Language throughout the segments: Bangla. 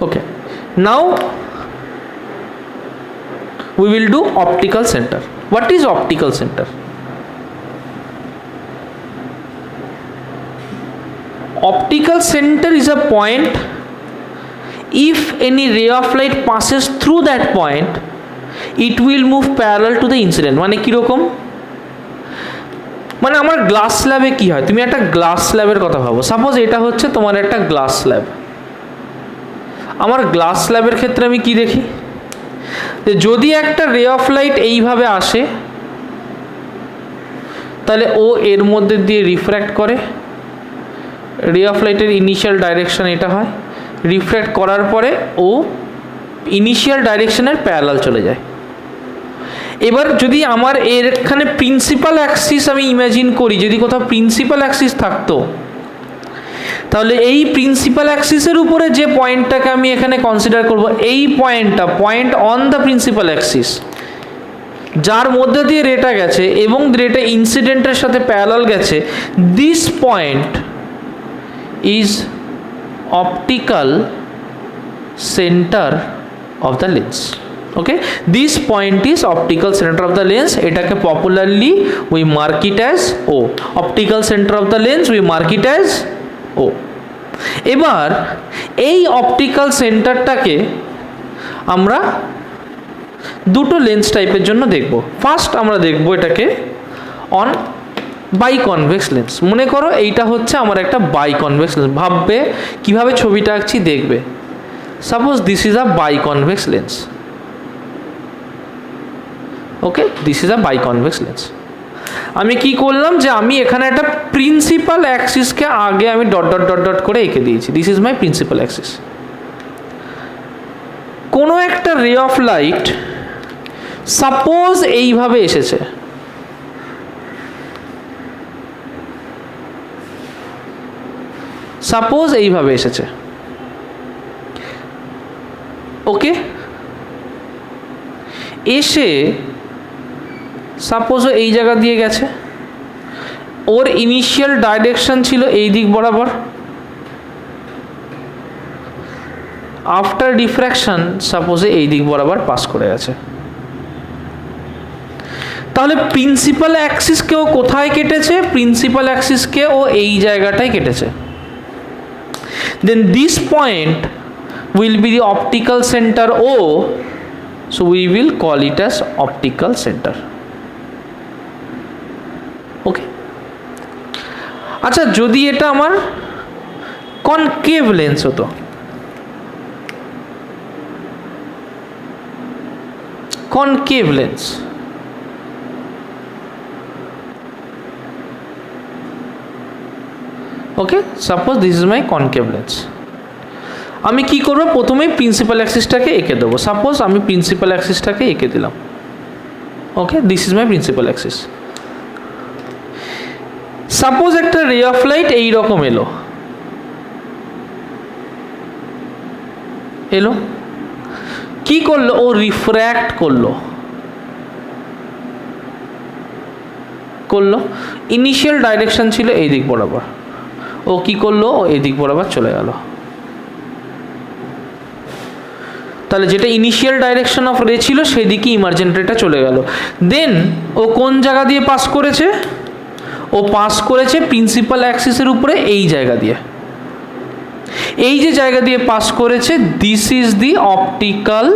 Okay, now we will do optical center. What is optical center? Optical center is a point if any ray of light passes through that point it will move parallel to the incident. মানে কিরকম, মানে আমার গ্লাস স্ল্যাবে কি হয়, তুমি একটা গ্লাস স্ল্যাবের কথা ভাবো। সাপোজ এটা হচ্ছে তোমার একটা গ্লাস স্ল্যাব। আমার গ্লাস স্ল্যাবের ক্ষেত্রে আমি কি দেখি, যে যদি একটা রে অফ লাইট এইভাবে আসে তাহলে ও এর মধ্যে দিয়ে রিফ্র্যাক্ট করে। রে অফ লাইটের ইনিশিয়াল ডাইরেকশন এটা হয়, রিফ্র্যাক্ট করার পরে ও ইনিশিয়াল ডাইরেকশনের প্যারালাল চলে যায়। এবার যদি আমার এখানে প্রিন্সিপাল অ্যাক্সিস আমি ইমাজিন করি, যদি কোথাও প্রিন্সিপাল অ্যাক্সিস থাকতো তাহলে এই প্রিন্সিপাল অ্যাক্সিসের উপরে যে পয়েন্টটাকে আমি এখানে কনসিডার করব, এই পয়েন্টটা point on the principal Axis, যার মধ্যে দিয়ে রেটা গেছে এবং রেটা ইনসিডেন্টের সাথে প্যারালাল গেছে, this point is optical centre of the lens. Okay, this point is optical centre of the lens. এটাকে popularly we mark it as O. Optical centre of the lens we mark it as O. এবার এই অপটিক্যাল সেন্টারটাকে আমরা দুটো লেন্স টাইপের জন্য দেখব। ফার্স্ট আমরা দেখব এটাকে অন বাইকনভেক্স লেন্স। মনে করো এইটা হচ্ছে আমার একটা বাইকনভেক্স লেন্স। ভাববে কিভাবে ছবিটা আঁকছি দেখবে। Suppose this is a biconvex lens. Okay, this is a biconvex lens. আমি কি করলাম, যে আমি এখানে একটা প্রিন্সিপাল অ্যাক্সিসকে আগে আমি ডট ডট ডট ডট করে এঁকে দিয়েছি। This is my principal Axis. কোনো একটা রে অফ লাইট সাপোজ এইভাবে এসেছে, সাপোজ এইভাবে এসেছে। ওকে, এসে সাপোজ এই জায়গা দিয়ে গেছে, ওর ইনিশিয়াল ডাইরেকশন ছিল এই দিক বরাবর। আফটার ডিফ্র্যাকশন সাপোজে এই দিক বরাবর পাস করে গেছে। তাহলে প্রিন্সিপাল অ্যাক্সিসকে ও কোথায় কেটেছে? প্রিন্সিপাল অ্যাক্সিসকে ও এই জায়গাটায় কেটেছে। Then this point will be the optical centre O, so we will call it as optical centre. Okay, আচ্ছা যদি এটা আমার কনকেভ লেন্স হতো, concave lens, okay, suppose this is my concave lens. আমি কি করব, প্রথমে প্রিন্সিপাল অ্যাক্সিসটাকে এঁকে দেবো। সাপোজ আমি প্রিন্সিপাল অ্যাক্সিসটাকে এঁকে দিলাম। Okay, this is my principal axis. Suppose একটা রে অফ লাইট এই রকম এলো, এলো কি করলো, ও রিফ্র্যাক্ট করলো, করলো ইনিশিয়াল ডাইরেকশন ছিল এই দিক বরাবর, ও কি করলো, ও এই দিক বরাবর চলে গেল। তাহলে যেটা ইনিশিয়াল ডাইরেকশন অফ রে ছিল সেই দিকে ইমার্জেন্ট রেটা চলে গেল। দেন ও কোন জায়গা দিয়ে পাস করেছে, ও পাস করেছে প্রিন্সিপাল অ্যাক্সিসের উপরে এই জায়গা দিয়ে। এই যে জায়গা দিয়ে পাস করেছে, this is the optical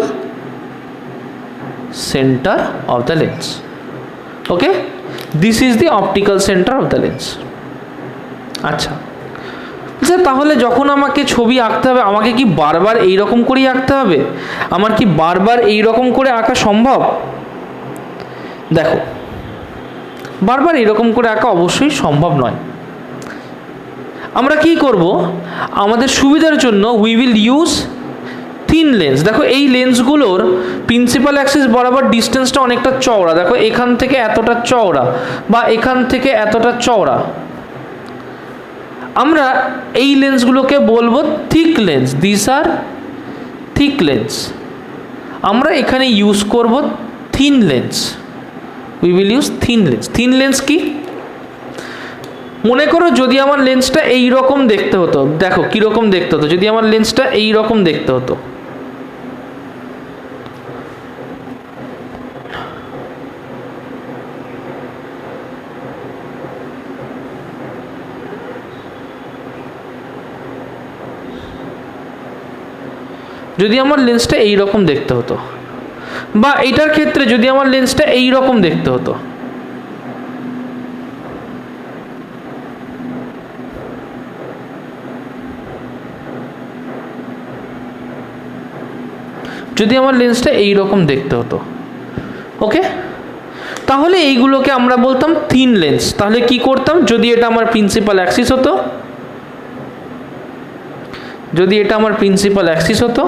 centre of the lens. Okay, this is the optical centre of the lens. আচ্ছা স্যার, তাহলে যখন আমাকে ছবি আঁকতে হবে আমাকে কি বারবার এই রকম করেই আঁকতে হবে? আমার কি বারবার এই রকম করে আঁকা সম্ভব? দেখো, বারবার এরকম করে আঁকা অবশ্যই সম্ভব নয়। আমরা কি করব, আমাদের সুবিধার জন্য we will use thin lens. দেখো এই লেন্সগুলোর প্রিন্সিপাল অ্যাক্সিস বরাবর ডিস্টেন্সটা অনেকটা চওড়া। দেখো এখান থেকে এতটা চওড়া বা এখান থেকে এতটা চওড়া। আমরা এই লেন্সগুলোকে বলবো thick lens. This are thick lens. আমরা এখানে ইউজ করব thin lens. We will use thin lens. Thin lens কি? মনে করো যদি আমার লেন্সটা এই রকম দেখতে হতো, দেখো কীরকম দেখতে হতো যদি আমার লেন্সটা এই রকম দেখতে হতো। যদি আমার লেন্সটা এই রকম দেখতে হতো, বা এইটার ক্ষেত্রে যদি আমার লেন্সটা এই রকম দেখতে হতো, যদি আমার লেন্সটা এই রকম দেখতে হতো, ওকে, তাহলে এইগুলোকে আমরা বলতাম থিন লেন্স। তাহলে কি করতাম, যদি এটা আমার প্রিন্সিপাল অ্যাক্সিস হতো, যদি এটা আমার প্রিন্সিপাল অ্যাক্সিস হতো,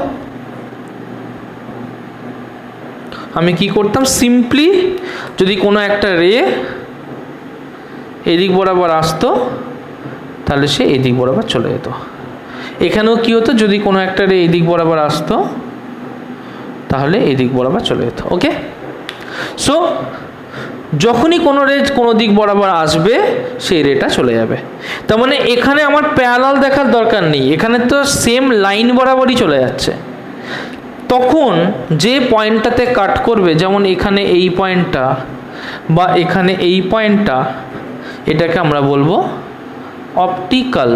আমি কি করতাম, সিম্পলি যদি কোনো একটা রে এদিক বরাবর আসতো তাহলে সে এদিক বরাবর চলে যেত। এখানেও কি হতো, যদি কোনো একটা রে এদিক বরাবর আসতো তাহলে এদিক বরাবর চলে যেত। ওকে, সো যখনই কোনো রে কোনো দিক বরাবর আসবে সেই রেটা চলে যাবে। তার মানে এখানে আমার প্যারালাল দেখার দরকার নেই, এখানে তো সেম লাইন বরাবরই চলে যাচ্ছে। তখন যে পয়েন্টটাতে কাট করবে, যেমন এখানে এই পয়েন্টটা বা এখানে এই পয়েন্টটা, এটাকে আমরা বলবো অপটিক্যাল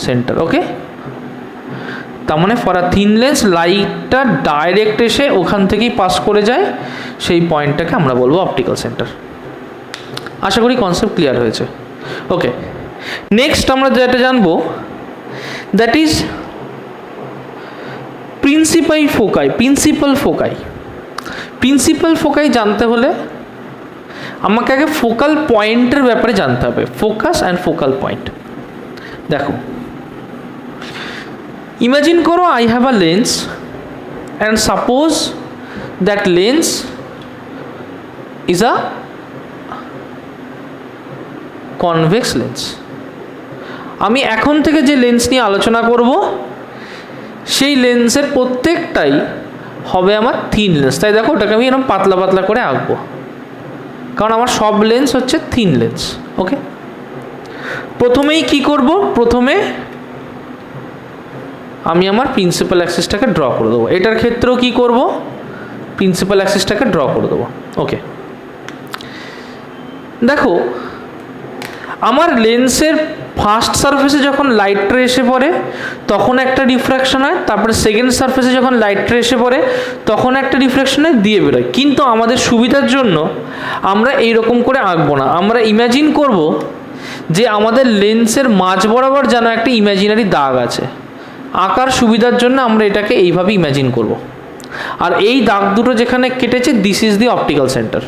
সেন্টার। ওকে, তার মানে ফর আ থিন লেন্স লাইটটা ডাইরেক্ট এসে ওখান থেকেই পাস করে যায়, সেই পয়েন্টটাকে আমরা বলবো অপটিক্যাল সেন্টার। আশা করি কনসেপ্ট ক্লিয়ার হয়েছে। ওকে, নেক্সট আমরা যেটা জানবো দ্যাট ইজ প্রিন্সিপাল ফোকাই। প্রিন্সিপাল ফোকাই জানতে হলে আমাকে আগে ফোকাল পয়েন্টের ব্যাপারে জানতে হবে, ফোকাস অ্যান্ড ফোকাল পয়েন্ট। দেখো, ইমাজিন করো I have a lens and suppose that lens is a convex lens. আমি এখন থেকে যে লেন্স নিয়ে আলোচনা করব সেই লেন্সের প্রত্যেকটাই হবে আমার থিন লেন্স। তাই দেখো, ওটাকে আমি এরকম পাতলা পাতলা করে আঁকবো, কারণ আমার সব লেন্স হচ্ছে থিন লেন্স। ওকে, প্রথমেই কি করব, প্রথমে আমি আমার প্রিন্সিপাল অ্যাক্সিসটাকে ড্র করে দেবো। এটার ক্ষেত্রেও কি করব, প্রিন্সিপাল অ্যাক্সিসটাকে ড্র করে দেবো। ওকে, দেখো আমার লেন্সের ফার্স্ট সারফেসে যখন লাইট রে এসে পড়ে তখন একটা রিফ্র্যাকশন হয়, তারপরে সেকেন্ড সারফেসে যখন লাইট রে এসে পড়ে তখন একটা রিফ্র্যাকশন হয়, দিয়ে বেরোয়। কিন্তু আমাদের সুবিধার জন্য আমরা এইরকম করে আঁকবো না, আমরা ইমাজিন করব যে আমাদের লেন্সের মাঝ বরাবর যেন একটা ইমাজিনারি দাগ আছে। আঁকার সুবিধার জন্য আমরা এটাকে এইভাবে ইমাজিন করব, আর এই দাগ দুটো যেখানে কেটেছে this is the optical centre.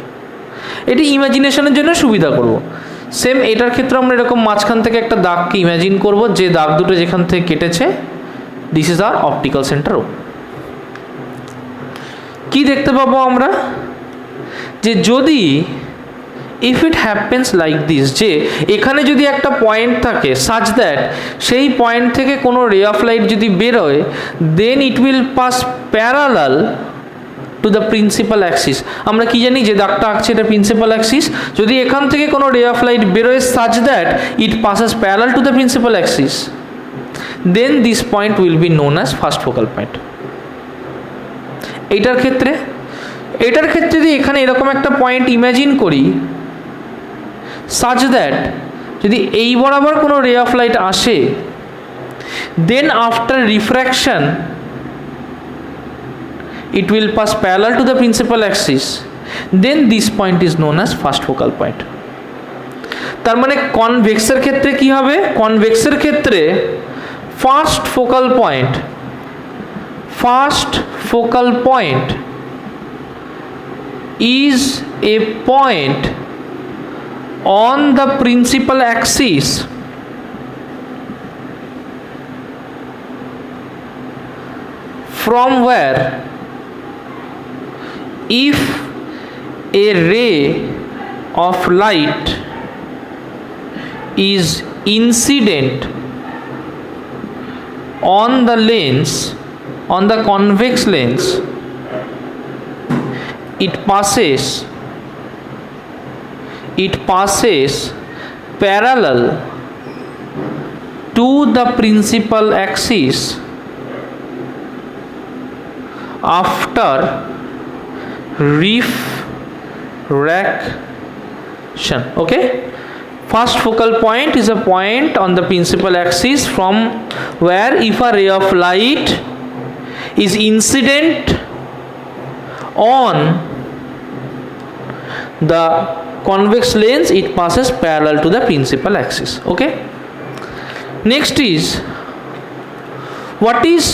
এটি ইমাজিনেশনের জন্য সুবিধা করব। সেম এটার ক্ষেত্রে আমরা এরকম মাঝখান থেকে একটা দাগকে ইমাজিন করব, যে দাগ দুটো যেখান থেকে কেটেছে this is our optical centre. কি দেখতে পাবো আমরা, যে যদি if it happens like this, যে এখানে যদি একটা পয়েন্ট থাকে সাচ দ্যাট সেই পয়েন্ট থেকে কোনো রে অফ লাইট যদি বেরোয়, then it will pass parallel to the principal axis. আমরা কি জানি, যে দাগটা আঁকছে এটা প্রিন্সিপাল অ্যাক্সিস। যদি এখান থেকে কোনো রে অফ লাইট বেরোয় such that it passes parallel to the principal axis, then this point will be known as first focal point. এটার ক্ষেত্রে যদি এখানে এরকম একটা পয়েন্ট ইমাজিন করি সাচ দ্যাট যদি এই বরাবর কোনো রে অফ লাইট আসে, then after refraction it will pass parallel to the principal axis, then this point is known as first focal point. তার মানে কনভেক্সের ক্ষেত্রে কি হবে, কনভেক্সের ক্ষেত্রে first focal point is a point on the principal axis from where if a ray of light is incident on the lens, on the convex lens, it passes parallel to the principal axis after refraction. Okay, first focal point is a point on the principal axis from where if a ray of light is incident on the convex lens, it passes parallel to the principal axis. Okay, next is, what is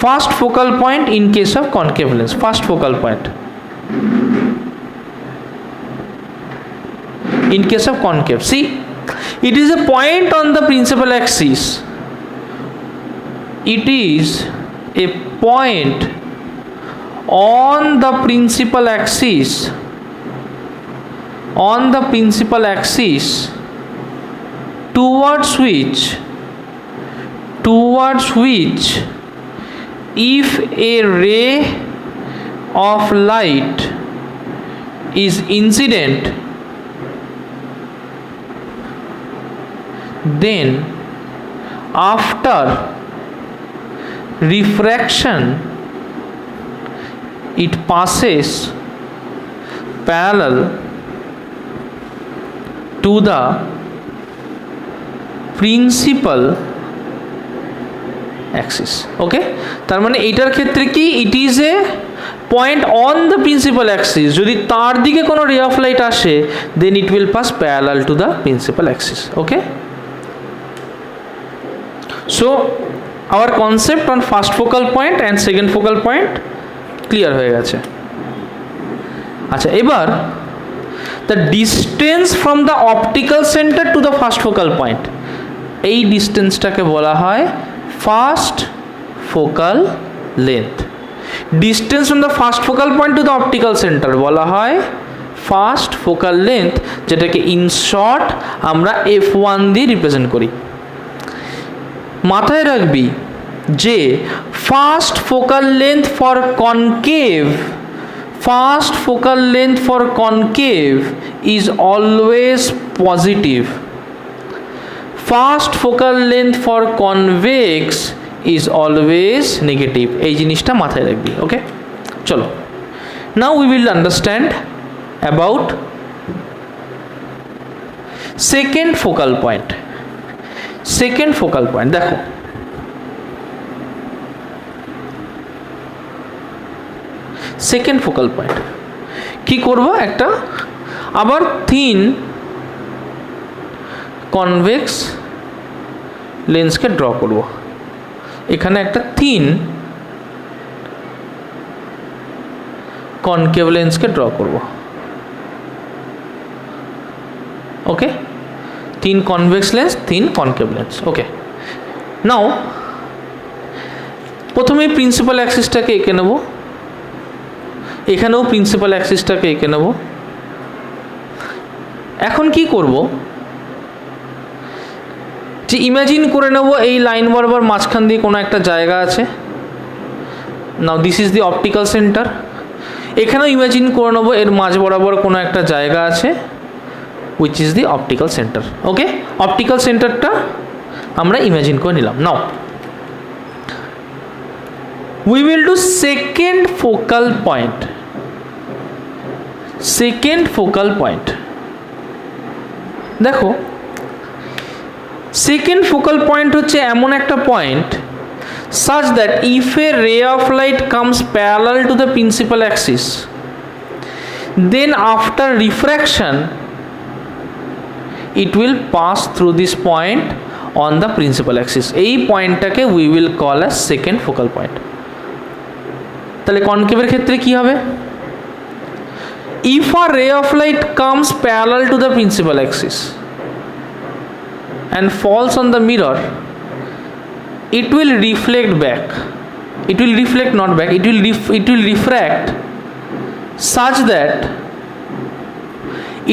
first focal point in case of concave lens? First focal point in case of concave, see, it is a point on the principal axis. It is a point on the principal axis, towards which if a ray of light is incident, then after refraction it passes parallel to the principal axis. Okay, তার মানে এটার ক্ষেত্রে কি, it is a point on the principal axis, যদি তার দিকে কোনো রে অফ লাইট আসে then it will pass parallel to the principal axis. Okay, so our concept on first focal point and second focal point clear হয়ে গেছে. আচ্ছা, এবার the distance from the optical center to the first focal point, এই ডিস্টেন্সটাকে বলা হয় first focal length. Distance from the first focal point to the optical centre বলা হয় ফার্স্ট ফোকাল লেন্থ, যেটাকে ইন শর্ট আমরা F1 দিয়ে রিপ্রেজেন্ট করি. মাথায় রাখবি যে first focal length for concave, first focal length for concave is always positive. First focal length for convex is always negative. এই জিনিসটা মাথায় রাখবি. ওকে, চলো, now we will understand about second focal point. Second focal point, দেখো, সেকেন্ড ফোকাল পয়েন্ট কি করব, একটা আবার থিন কনভেক্স লেন্সকে ড্র করব. এখানে একটা থিন কনকেভ লেন্সকে ড্র করব. Okay, thin convex lens, thin concave lens. Okay, now প্রথমে প্রিন্সিপাল অ্যাক্সিসটাকে এঁকে নেব, এখানেও প্রিন্সিপাল অ্যাক্সিসটাকে এঁকে নেব. এখন কি করব, যে ইমাজিন করে নেব এই লাইন বরাবর মাঝখান দিয়ে কোনো একটা জায়গা আছে. Now this is the optical centre. এখানেও ইমাজিন করে নেব এর মাঝ বরাবর কোনো একটা জায়গা আছে, which is the optical centre. Okay, optical সেন্টারটা আমরা ইমাজিন করে নিলাম. Now we will do second focal point. Second focal point, দেখো, সেকেন্ড ফোকাল পয়েন্ট হচ্ছে এমন একটা point such that if a ray of light comes parallel to the principal axis, then after refraction it will pass through this point on the principal axis. এই পয়েন্টটাকে we will call as second focal point. তাহলে কনকেভের ক্ষেত্রে কি হবে, if a ray of light comes parallel to the principal axis and falls on the mirror, it will reflect back, it will reflect not back, it will refract such that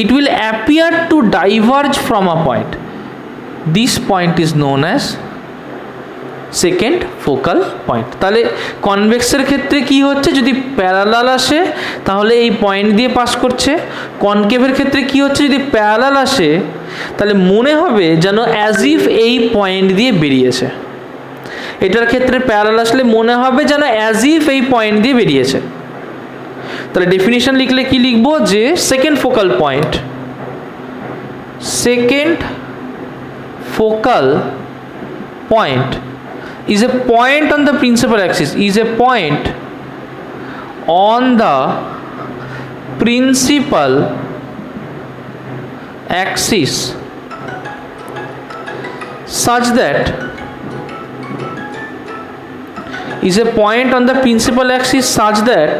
it will appear to diverge from a point. This point is known as second focal point. তাহলে কনভেক্সের ক্ষেত্রে কি হচ্ছে, যদি প্যারালাল আসে তাহলে এই পয়েন্ট দিয়ে পাস করছে। কনকেভের ক্ষেত্রে কি হচ্ছে, যদি প্যারালাল আসে তাহলে মনে হবে যেন অ্যাজ ইফ এই পয়েন্ট দিয়ে বেরিয়েছে। এটার ক্ষেত্রে প্যারালাল আসলে মনে হবে যেন অ্যাজ ইফ এই পয়েন্ট দিয়ে বেরিয়েছে। তাহলে ডেফিনিশন লিখলে কি লিখবো, যে second focal point, second focal point is a point on the principal axis, is a point on the principal axis such that, is a point on the principal axis such that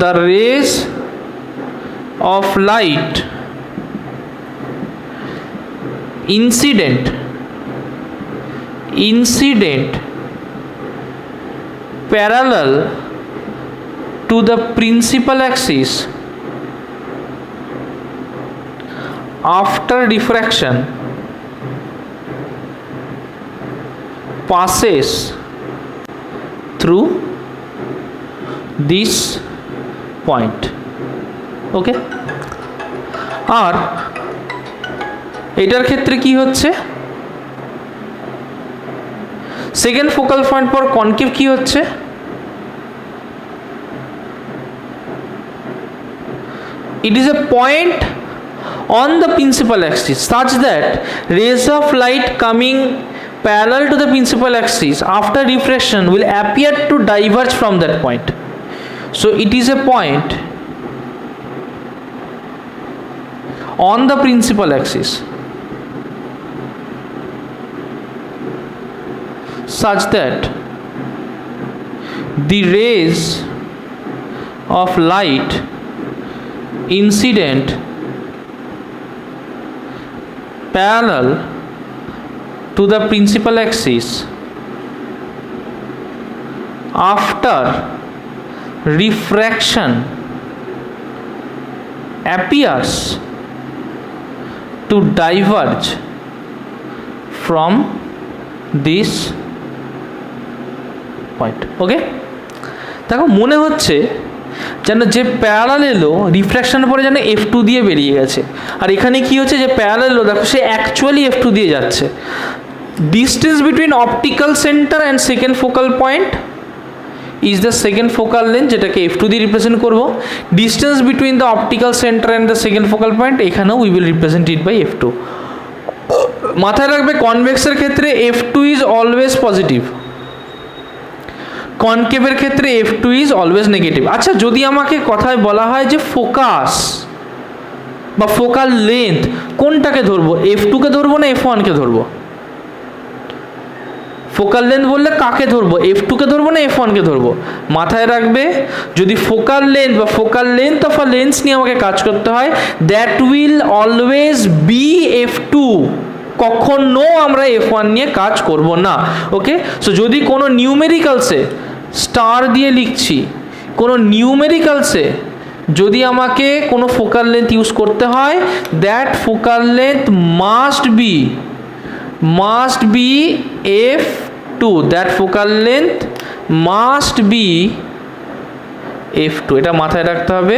the rays of light incident parallel to the principal axis after diffraction passes through this point. Okay, আর এটার ক্ষেত্রে কি হচ্ছে, সেকেন্ড ফোকাল পয়েন্ট পর কনকেভ কি হচ্ছে, it is a point on the principal axis such that rays of light coming parallel to the principal axis after refraction will appear to diverge from that point. So it is a point on the principal axis such that the rays of light incident parallel to the principal axis after refraction appears to diverge from this point. Okay, দেখো মনে হচ্ছে যেন যে প্যারালাল এলো রিফ্র্যাকশনের পরে যেন F2 দিয়ে বেরিয়ে গেছে, আর এখানে কি হচ্ছে, যে প্যারালাল এলো দেখো সে অ্যাকচুয়ালি F2 দিয়ে যাচ্ছে। Distance between optical centre and second focal point is the second focal length, যেটাকে F2 দিয়ে রিপ্রেজেন্ট করবো। Distance between the optical centre and the second focal point, এখানেও we will represent it by F2। মাথায় রাখবে কনভেক্সের ক্ষেত্রে F2 ইজ অলওয়েজ পজিটিভ, কনকেভের ক্ষেত্রে F2 ইজ অলওয়েজ নেগেটিভ। আচ্ছা, যদি আমাকে কথায় বলা হয় যে ফোকাস বা ফোকাল লেন্থ কোনটাকে ধরবো, F2 কে ধরবো না F1 কে ধরবো? ফোকাল লেন্থ বললে কাকে ধরবো, F2 কে ধরবো না F1 কে ধরবো? মাথায় রাখবে যদি ফোকাল লেন্থ বা focal length of a lens নিয়ে আমাকে কাজ করতে হয়, that will always be F2, কখনো আমরা F1 নিয়ে কাজ করব না। ওকে, সো যদি কোনো নিউমেরিক্যালসে স্টার দিয়ে লিখছি, কোনো নিউমেরিক্যালসে যদি আমাকে কোনো ফোকাল লেন্থ ইউজ করতে হয়, that focal length must be F2, that focal length must be F2, এটা মাথায় রাখতে হবে,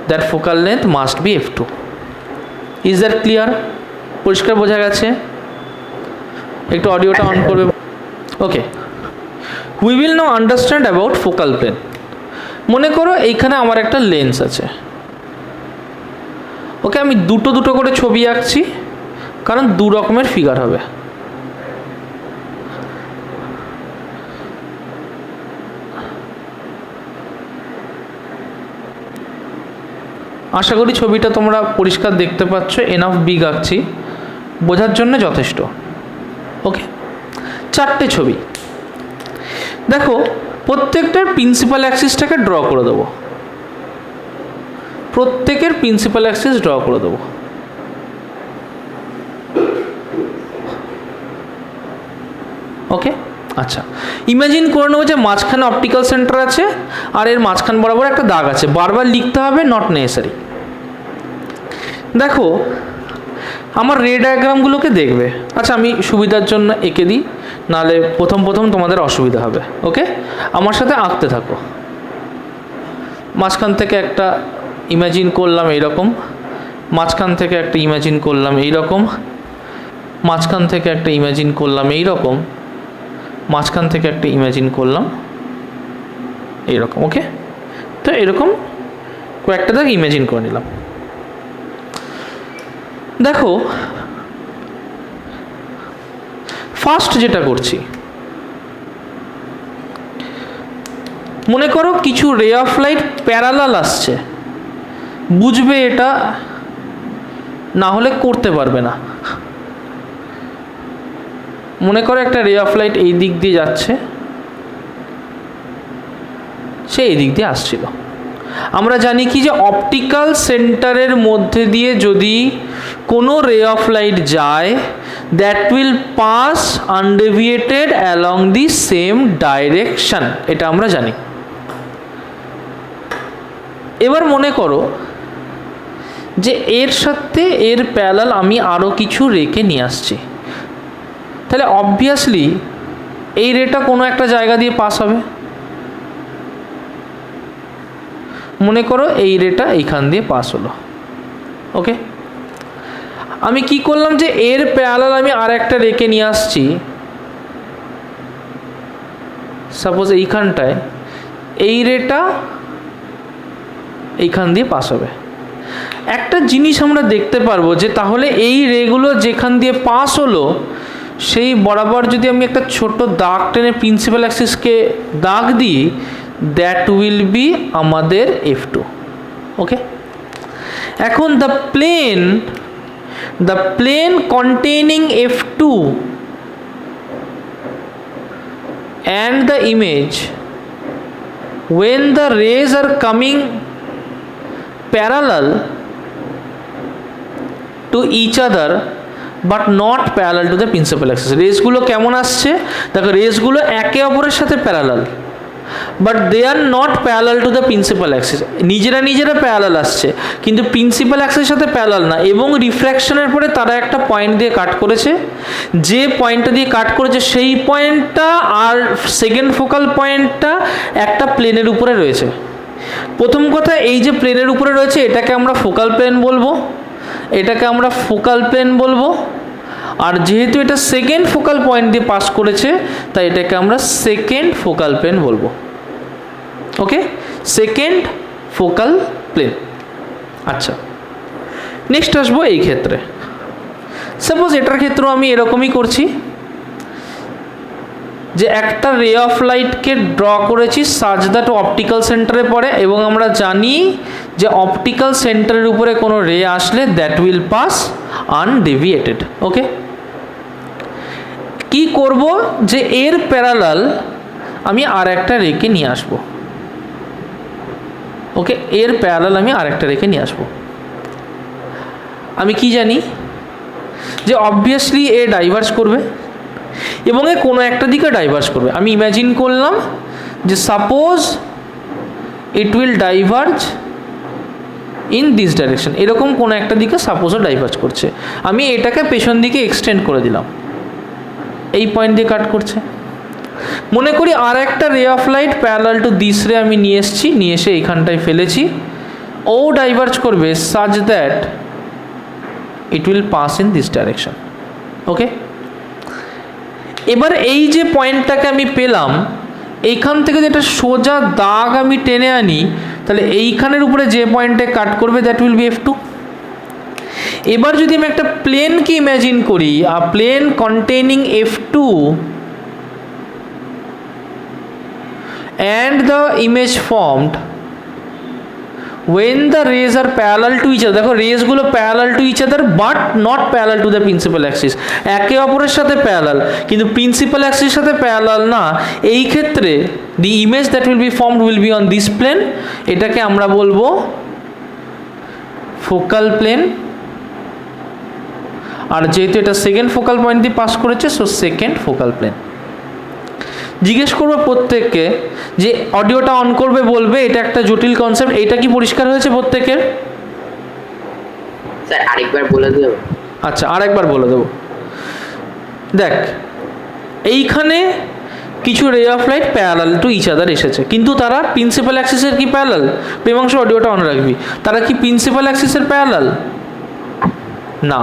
that focal length must be F2। Is that clear? পরিষ্কার বোঝা গেছে? একটু অডিওটা অন করবে। Okay, we will now understand about focal plane. মনে করো এইখানে আমার একটা লেন্স আছে। ওকে, আমি দুটো করে ছবি আঁকছি, কারণ দু রকমের ফিগার হবে। আশা করি ছবিটা তোমরা পরিষ্কার দেখতে পাচ্ছ, এনাফ বিগ আঁকছি, বোঝার জন্য যথেষ্ট। ওকে, চারটে ছবি দেখো, প্রত্যেকটার প্রিন্সিপাল অ্যাক্সিসটাকে ড্র করে দেবো, প্রত্যেকের প্রিন্সিপাল অ্যাক্সিস ড্র করে দেবো। ওকে, আচ্ছা, ইমাজিন করে নেবো যে মাঝখানে অপটিক্যাল সেন্টার আছে আর এর মাঝখান বরাবর একটা দাগ আছে, বারবার লিখতে হবে, নট নেসেসারি। দেখো আমার রে ডায়াগ্রামগুলোকে দেখবে। আচ্ছা আমি সুবিধার জন্য এঁকে দিই, নাহলে প্রথম তোমাদের অসুবিধা হবে। ওকে, আমার সাথে আঁকতে থাকো। মাঝখান থেকে একটা ইমাজিন করলাম এইরকম, মাঝখান থেকে একটা ইমাজিন করলাম এইরকম, মাঝখান থেকে একটা ইমাজিন করলাম এইরকম, মাঝখান থেকে একটা ইমাজিন করলাম এইরকম। ওকে, তো এরকম কয়েকটা দাগ ইমাজিন করে নিলাম। দেখো ফার্স্ট যেটা করছি, মনে করো কিছু রে অফ লাইট প্যারালাল আসছে, বুঝবে এটা, না হলে করতে পারবে না। মনে করো একটা রে অফ লাইট এই দিক দিয়ে যাচ্ছে, সে এই দিক দিয়ে আসছিল। আমরা জানি কি যে অপটিক্যাল সেন্টারের মধ্যে দিয়ে যদি কোনো রে অফ লাইট যায়, that will pass undeviated along the same direction, এটা আমরা জানি। এবার মনে করো যে এর সাথে এর প্যারালাল আমি আরও কিছু রেকে নিয়ে আসছি, তাহলে অবভিয়াসলি এই রেটা কোনো একটা জায়গা দিয়ে পাস হবে। মনে করো এই রেটা এইখান দিয়ে পাস হলো। ওকে, আমি কি করলাম যে এর প্যারালাল আমি আর একটা রেকে নিয়ে আসছি, সাপোজ এইখানটায় এই রেটা এইখান দিয়ে পাস হবে। একটা জিনিস আমরা দেখতে পারবো যে তাহলে এই রেগুলো যেখান দিয়ে পাস হলো সেই বরাবর যদি আমি একটা ছোট দাগ টেনে প্রিন্সিপাল অ্যাক্সিসকে দাগ দিই, দ্যাট উইল বি আমাদের F2। ওকে, এখন the plane containing F2 and the image, when the rays are coming parallel to each other but not parallel to the principal axis, রেসগুলো কেমন আসছে দেখো, রেসগুলো একে অপরের সাথে parallel, but they are not parallel to the principal axis. নিজেরা প্যারালাল আসছে কিন্তু প্রিন্সিপাল অ্যাক্সিসের সাথে প্যারালাল না, এবং রিফ্র্যাকশনের পরে তারা একটা পয়েন্ট দিয়ে কাট করেছে, যে পয়েন্টটা দিয়ে কাট করেছে সেই পয়েন্টটা আর সেকেন্ড ফোকাল পয়েন্টটা একটা প্লেনের উপরে রয়েছে। প্রথম কথা, এই যে প্লেনের উপরে রয়েছে এটাকে আমরা ফোকাল প্লেন বলবো, এটাকে আমরা ফোকাল প্লেন বলবো, আর যেহেতু এটা সেকেন্ড ফোকাল পয়েন্ট দিয়ে পাস করেছে তাই এটাকে আমরা সেকেন্ড ফোকাল প্লেন বলবো। ওকে, সেকেন্ড ফোকাল প্লেন। আচ্ছা, নেক্সট আসবো এই ক্ষেত্রে। সাপোজ এটার ক্ষেত্রেও আমি এরকমই করছি যে একটা রে অফ লাইটকে ড্র করেছি সাজ দ্যাট অপটিক্যাল সেন্টারে পড়ে, এবং আমরা জানি যে অপটিক্যাল সেন্টারের উপরে কোনো রে আসলে দ্যাট উইল পাস আনডেভিয়েটেড। ওকে, কি করব যে এর প্যারালাল আমি আর একটা রেকে নিয়ে আসব। ওকে, এর প্যারালাল আমি আর একটা রেকে নিয়ে আসব। আমি কি জানি যে অবভিয়াসলি এ ডাইভার্জ করবে এবং এ কোনো একটা দিকে ডাইভার্জ করবে। আমি ইম্যাজিন করলাম যে suppose it will diverge in this direction, এরকম কোনো একটা দিকে সাপোজও ডাইভার্জ করছে। আমি এটাকে পেছন দিকে এক্সটেন্ড করে দিলাম, এই পয়েন্ট দিয়ে কাট করছে। মনে করি আর একটা ray of light parallel to this রে আমি নিয়ে এসে এইখানটায় ফেলেছি, ও ডাইভার্জ করবে such that it will pass in this direction. Okay, এবার এই যে পয়েন্টটাকে আমি পেলাম, এইখান থেকে যেটা সোজা দাগ আমি টেনে আনি, তাহলে এইখানের উপরে যে পয়েন্টে কাট করবে দ্যাট উইল বি F2। এবার যদি আমি একটা প্লেনকে ইম্যাজিন করি, a plane containing F2 and the image formed when the rays are parallel to each other, দেখো রেসগুলো parallel to each other but not parallel to the principal axis, একে অপরের সাথে প্যারালাল কিন্তু প্রিন্সিপাল অ্যাক্সিসের সাথে প্যারালাল না। এই ক্ষেত্রে the image that will be formed will be on this plane, এটাকে আমরা বলবো ফোকাল প্লেন। আর যেহেতু এটা সেকেন্ড ফোকাল পয়েন্ট দিয়ে পাস করেছে, সো সেকেন্ড ফোকাল প্লেন। জিজ্ঞেস করবো প্রত্যেককে যে অডিওটা অন করবে, বলবে এটা একটা জটিল কনসেপ্ট, এটা কি পরিষ্কার হয়েছে প্রত্যেকের? স্যার আরেকবার বলে দিও। আচ্ছা আরেকবার বলে দেবো, দেখ এইখানে কিছু ray of light parallel to each other এসেছে, কিন্তু তারা প্রিন্সিপাল অ্যাক্সিসের কি প্যারালাল? প্রেমাংশু অডিওটা অন রাখবি, তারা কি প্রিন্সিপাল অ্যাক্সিসের প্যারালাল? না,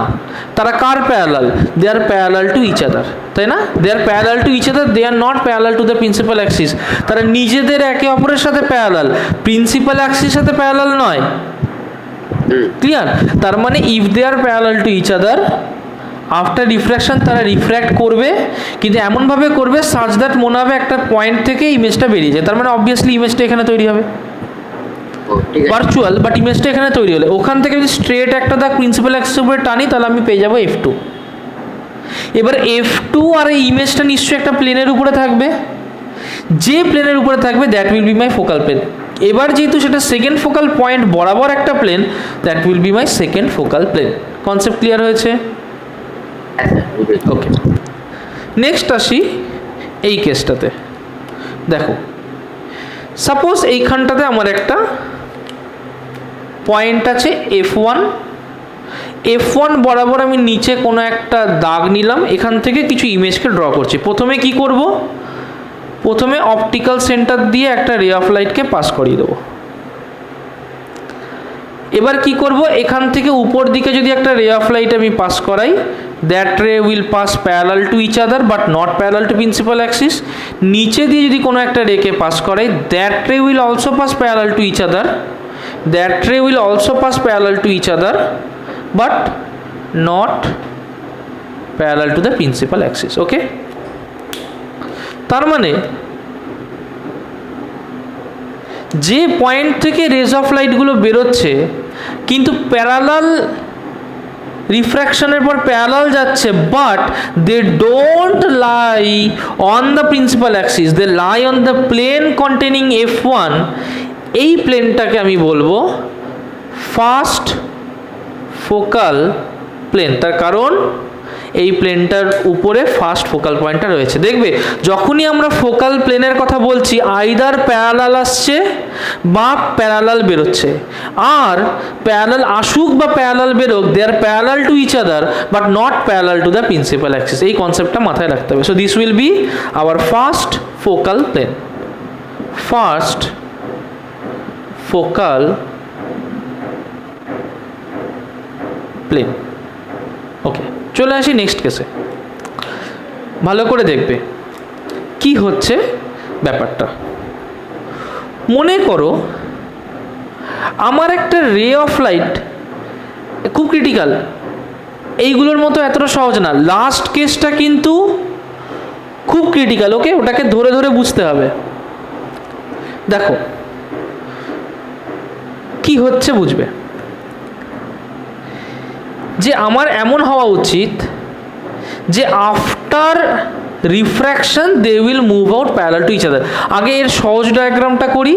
তারা কার parallel? They are parallel to each other, তাই না? They are parallel to each other, they are not parallel to the principal axis. তারা নিজেদের একে অপরের সাথে প্যারালাল, প্রিন্সিপাল অ্যাক্সিসের সাথে প্যারালাল নয়। ক্লিয়ার? তার মানে if they are parallel to each other, after refraction তারা রিফ্র্যাক্ট করবে, কিন্তু এমনভাবে করবে সাচ দ্যাট মনে হবে একটা পয়েন্ট থেকে ইমেজটা বেরিয়ে যায়। তার মানে অবভিয়াসলি ইমেজটা এখানে তৈরি হবে ভার্চুয়াল, বাট ইমেজটা এখানে তৈরি হলে ওখান থেকে যদি স্ট্রেট একটা দাগ প্রিন্সিপাল অ্যাক্সিসের উপরে টানি, তাহলে আমি পেয়ে যাবো F2। এবার F2 আর এই ইমেজটা নিশ্চয়ই একটা প্লেনের উপরে থাকবে, যে প্লেনের উপরে থাকবে that will be my focal plane. এবার যেহেতু সেটা সেকেন্ড ফোকাল পয়েন্ট বরাবর একটা plane, that will be my second focal plane. Concept clear হয়েছে? ওকে, নেক্সট আসি এই কেসটাতে। দেখো সাপোজ এইখানটাতে আমার একটা পয়েন্ট আছে F1, F1 বরাবর আমি নিচে কোনো একটা দাগ নিলাম, এখান থেকে কিছু ইমেজকে ড্র করছি। প্রথমে কি করব? প্রথমে অপটিক্যাল সেন্টার দিয়ে একটা রে অফ লাইটকে পাস করিয়ে দেবো। এবার কি করব? এখান থেকে উপর দিকে যদি একটা রে অফ লাইট আমি পাস করাই, that ray will pass parallel to each other but not parallel to principal axis. নিচে দিয়ে যদি কোনো একটা রেকে পাস করাই, that ray will also pass parallel to each other, that ray will also pass parallel to each other but not parallel to the principal axis. Okay, তার মানে যে পয়েন্ট থেকে রেজ অফ লাইটগুলো বেরোচ্ছে কিন্তু প্যারালাল রিফ্র্যাকশনের পর প্যারালাল যাচ্ছে, but they don't lie on the principal axis, they lie on the plane containing F1। এই প্লেনটাকে আমি বলবো ফার্স্ট ফোকাল প্লেন। তার কারণ এই প্লেনটার উপরে ফার্স্ট ফোকাল পয়েন্টটা রয়েছে। দেখবে যখনই আমরা ফোকাল প্লেনের কথা বলছি, আইদার প্যারালাল আসছে বা প্যারালাল বেরোচ্ছে, আর প্যারালাল আসুক বা প্যারালাল বেরোক, they are parallel to each other but not parallel to the principal axis. এই কনসেপ্টটা মাথায় রাখতে হবে। So this will be our first focal plane, first focal plane. Okay, চলে আসি নেক্সট কেসে। ভালো করে দেখবে কি হচ্ছে ব্যাপারটা। মনে করো আমার একটা রে অফ লাইট, খুব ক্রিটিক্যাল, এইগুলোর মতো এতটা সহজ না। লাস্ট কেসটা কিন্তু খুব ক্রিটিক্যাল। ওকে, ওটাকে ধরে ধরে বুঝতে হবে। দেখো কি হচ্ছে বুঝবে যে আমার এমন হওয়া উচিত যে after refraction they will move out parallel to each other. আগে এর সহজ ডায়াগ্রামটা করি,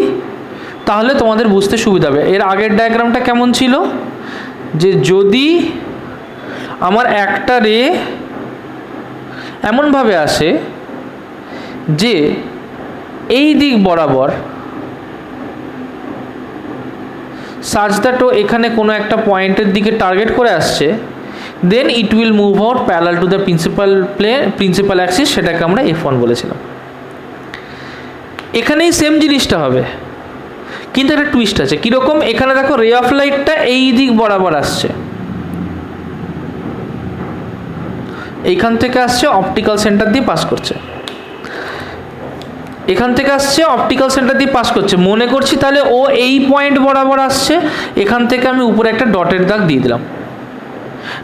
তাহলে তোমাদের বুঝতে সুবিধা হবে। এর আগের ডায়াগ্রামটা কেমন ছিল? যে যদি আমার একটা রে এমনভাবে আসে যে এই দিক বরাবর সাচ দ্যাট ও এখানে কোনো একটা পয়েন্টের দিকে টার্গেট করে আসছে, then it will move out parallel to the principal axis, সেটাকে আমরা F1 বলেছিলাম। এখানেই সেম জিনিসটা হবে, কিন্তু একটা টুইস্ট আছে। কীরকম? এখানে দেখো রে অফ লাইটটা এই দিক বরাবর আসছে, এইখান থেকে আসছে, অপটিক্যাল সেন্টার দিয়ে পাস করছে, এখান থেকে আসছে, অপটিক্যাল সেন্টার দিয়ে পাস করছে। মনে করছি তাহলে ও এই পয়েন্ট বরাবর আসছে, এখান থেকে আমি উপরে একটা ডটের দাগ দিয়ে দিলাম।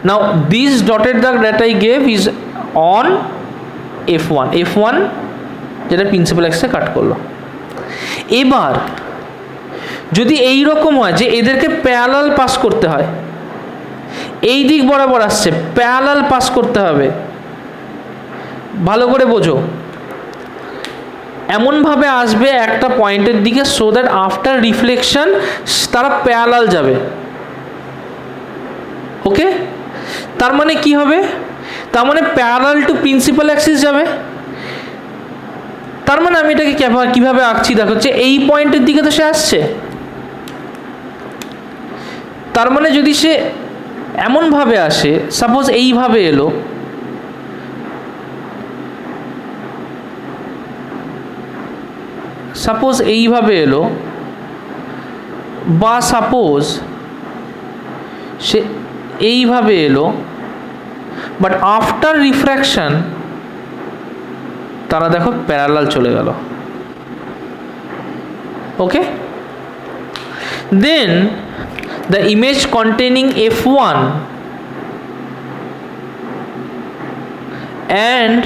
নাও দিস ডটের দাগ that I gave is on F1, F1 যেটা প্রিন্সিপাল অ্যাক্সিসে কাট করলো। এবার যদি এই রকম হয় যে এদেরকে প্যারালাল পাস করতে হয়, এই দিক বরাবর আসছে, প্যারালাল পাস করতে হবে, ভালো করে বোঝো, এমনভাবে আসবে একটা পয়েন্টের দিকে সো দ্যাট আফটার রিফ্লেকশন তারা প্যারালাল যাবে। ওকে, তার মানে কি হবে? তার মানে প্যারালাল টু প্রিন্সিপাল অ্যাক্সিস যাবে। তার মানে আমি এটাকে কিভাবে আঁকছি দেখো, হচ্ছে এই পয়েন্টের দিকে তো সে আসছে, তার মানে যদি সে এমনভাবে আসে, সাপোজ এইভাবে এলো, সাপোজ এইভাবে এলো, বা সাপোজ সে এইভাবে এলো, বাট আফটার রিফ্র্যাকশন তারা দেখো প্যারালাল চলে গেল। Okay, then the image containing f1 and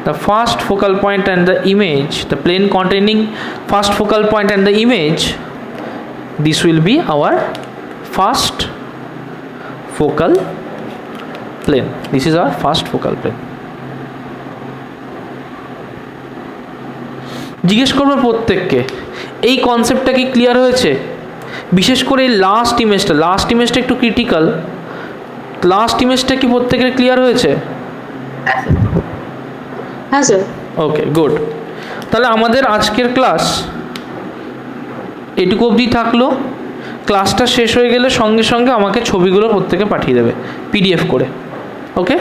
the first focal point and the image, the plane containing first focal point and the image, this will be our first focal plane. This is our first focal plane. জিজ্ঞেস করবো প্রত্যেককে, এই কনসেপ্টটা কি ক্লিয়ার হয়েছে? বিশেষ করে এই লাস্ট ইমেজটা একটু ক্রিটিক্যাল। লাস্ট ইমেজটা কি প্রত্যেকের ক্লিয়ার হয়েছে? হ্যাঁ স্যার। ওকে, গুড। তাহলে আমাদের আজকের ক্লাস এটুকু অবধি থাকলো। ক্লাসটা শেষ হয়ে গেলে সঙ্গে সঙ্গে আমাকে ছবিগুলো প্রত্যেকে পাঠিয়ে দেবে PDF করে। ওকে,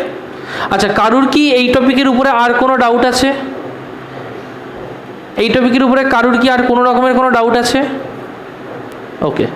আচ্ছা, কারুর কি এই টপিকের উপরে আর কোনো ডাউট আছে? এই টপিকের উপরে কারুর কি আর কোনো রকমের কোনো ডাউট আছে? ওকে।